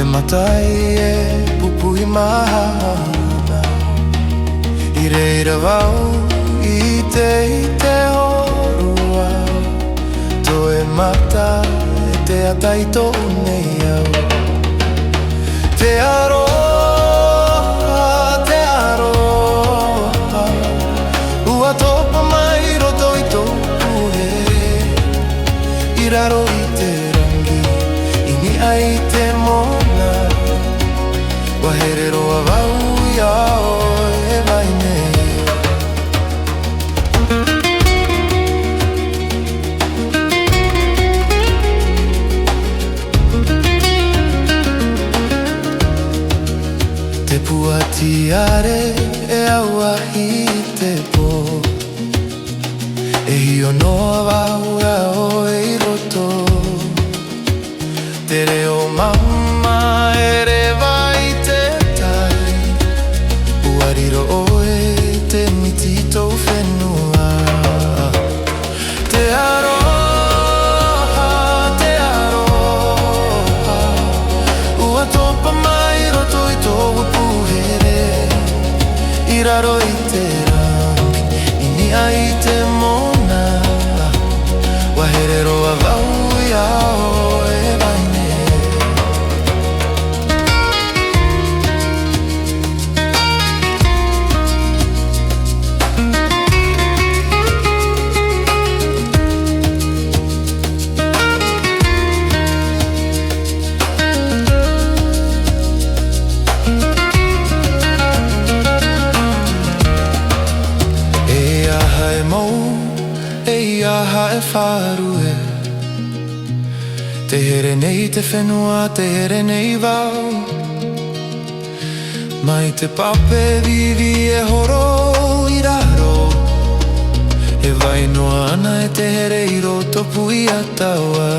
matai e pupu I mahana I reira wau I te horua Toe mata e te ataito nei au Te aroha, te aroha Ua topa mai roto I tōku he I raro I te rangi I ni ai te mona Wahere roa wau I ao e vai nei Te puatiare e aua I te pō E hio noa wau a o e I roto Te reo mama e rewa I te tai Uariro oe te miti tō whenua Te aroha, te aroha Ua topa mai roto I tō puhere I raro I te rangi I ni ai te mona Wahere roa wau I ao e vai nei E aha e mau, e aha e wharu e Te here nei te whenua, te here nei wau Mai te pape vivi e horo I raro E vai noa ana e te here I roto pui a taua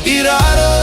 I raro